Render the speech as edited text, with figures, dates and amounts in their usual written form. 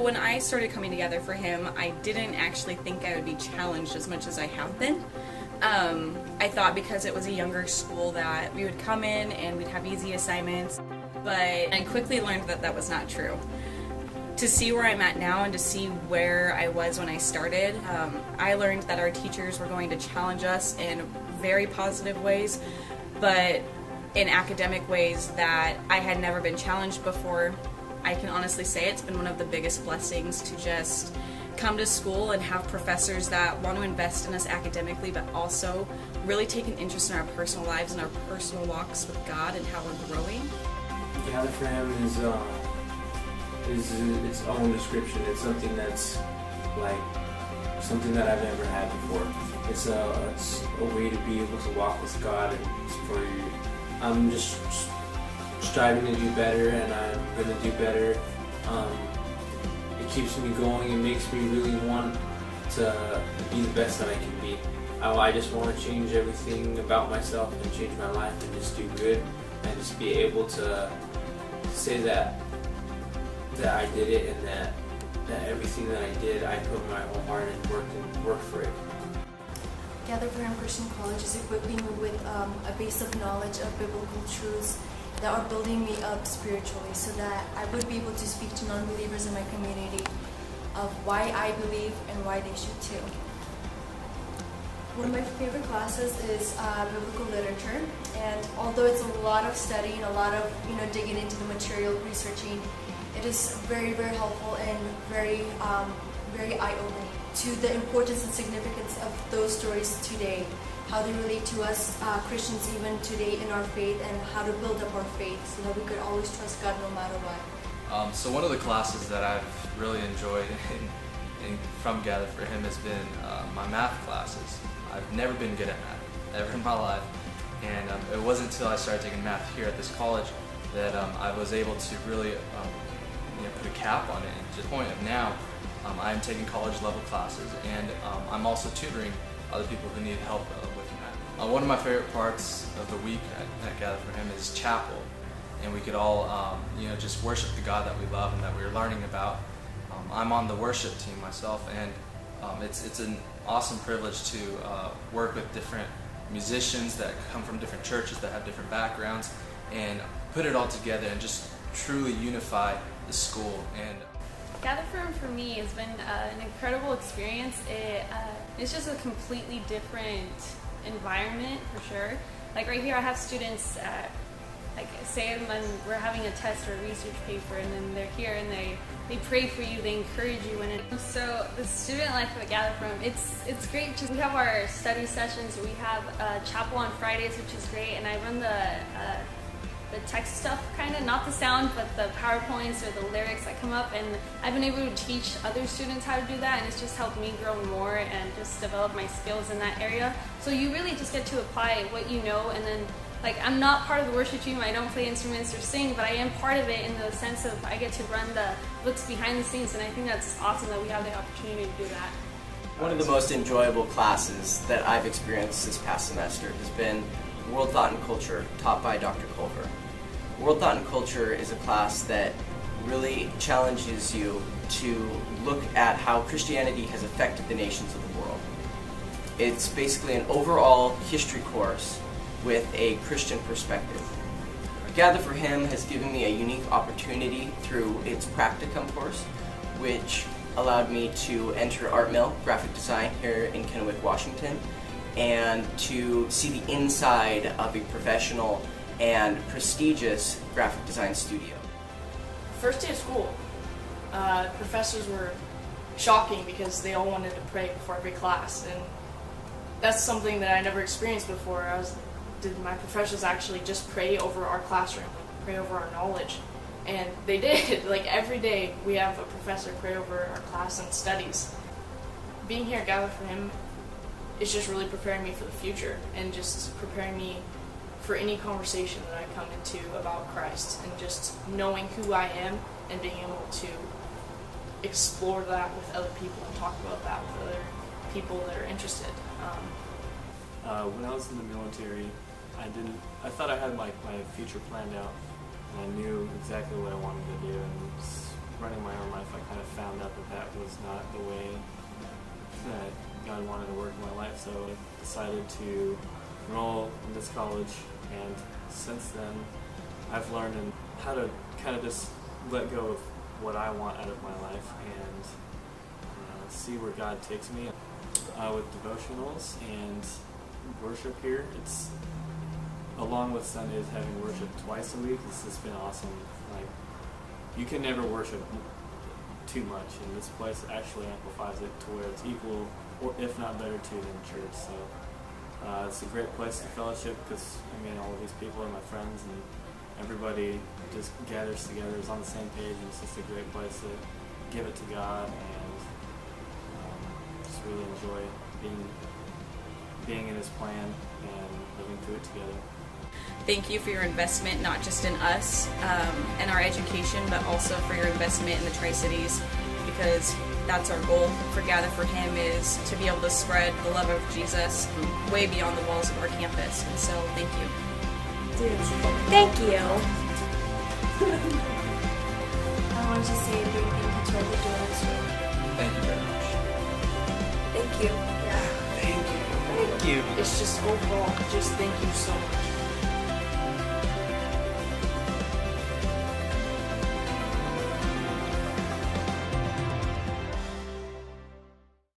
when I started coming together for him, I didn't actually think I would be challenged as much as I have been. I thought because it was a younger school that we would come in and we'd have easy assignments, but I quickly learned that that was not true. To see where I'm at now and to see where I was when I started, I learned that our teachers were going to challenge us in very positive ways, but in academic ways that I had never been challenged before. I can honestly say it's been one of the biggest blessings to just come to school and have professors that want to invest in us academically, but also really take an interest in our personal lives and our personal walks with God and how we're growing. Gather for Him is its own description. It's something that's like something that I've never had before. It's a way to be able to walk with God, and I'm just striving to do better, and I'm going to do better. It keeps me going. It makes me really want to be the best that I can be. I just want to change everything about myself and change my life and just do good and just be able to say that I did it, and that everything that I did, I put my whole heart and worked for it. Gather for Him Christian College is equipping me with a base of knowledge of biblical truths that are building me up spiritually, so that I would be able to speak to non-believers in my community of why I believe and why they should too. One of my favorite classes is biblical literature, and although it's a lot of studying, a lot of digging into the material, researching, it is very, very helpful and very eye-opening to the importance and significance of those stories today, how they relate to us Christians even today in our faith, and how to build up our faith so that we could always trust God no matter what. So one of the classes that I've really enjoyed from Gather for Him has been my math classes. I've never been good at math, ever in my life, and it wasn't until I started taking math here at this college that I was able to really put a cap on it. And to the point of now, I'm taking college level classes, and I'm also tutoring other people who need help with math. One of my favorite parts of the week at Gather for Him is chapel, and we could all just worship the God that we love and that we're learning about. I'm on the worship team myself, and it's an awesome privilege to work with different musicians that come from different churches that have different backgrounds, and put it all together and just truly unify the school. And Gather for Him for me has been an incredible experience. It's just a completely different environment for sure. Like right here I have students, like say when we're having a test or a research paper, and then they're here and they pray for you, they encourage you. So the student life at Gather for Him, it's great because we have our study sessions, we have chapel on Fridays, which is great, and I run the text stuff, kind of, not the sound, but the PowerPoints or the lyrics that come up, and I've been able to teach other students how to do that, and it's just helped me grow more and just develop my skills in that area. So you really just get to apply what you know, and then I'm not part of the worship team, I don't play instruments or sing, but I am part of it in the sense of I get to run the looks behind the scenes, and I think that's awesome that we have the opportunity to do that. One of the most enjoyable classes that I've experienced this past semester has been World Thought and Culture, taught by Dr. Culver. World Thought and Culture is a class that really challenges you to look at how Christianity has affected the nations of the world. It's basically an overall history course with a Christian perspective. Gather for Him has given me a unique opportunity through its practicum course, which allowed me to enter Art Mill graphic design here in Kennewick, Washington, and to see the inside of a professional and prestigious graphic design studio. First day of school, professors were shocking because they all wanted to pray before every class, and that's something that I never experienced before. Did my professors actually just pray over our classroom, pray over our knowledge? And they did. Every day we have a professor pray over our class and studies. Being here at Gather for Him is just really preparing me for the future, and just preparing me for any conversation that I come into about Christ, and just knowing who I am and being able to explore that with other people and talk about that with other people that are interested. When I was in the military, I thought I had my future planned out, and I knew exactly what I wanted to do, and running my own life, I kind of found out that that was not the way that God wanted to work in my life. So I decided to enroll in this college, and since then I've learned how to kind of just let go of what I want out of my life and see where God takes me. With devotionals and worship here, it's along with Sundays having worship twice a week. It's just been awesome. Like, you can never worship too much, and this place actually amplifies it to where it's equal, or if not better too, than church. So it's a great place to fellowship because all of these people are my friends, and everybody just gathers together, is on the same page, and it's just a great place to give it to God and just really enjoy being in His plan and living through it together. Thank you for your investment, not just in us and our education, but also for your investment in the Tri-Cities, because that's our goal for Gather for Him, is to be able to spread the love of Jesus way beyond the walls of our campus. And so, thank you. Thank you. I want to say a big thank you to all the donors. Thank you very much. Thank you. Thank you. It's just overall, just thank you so much.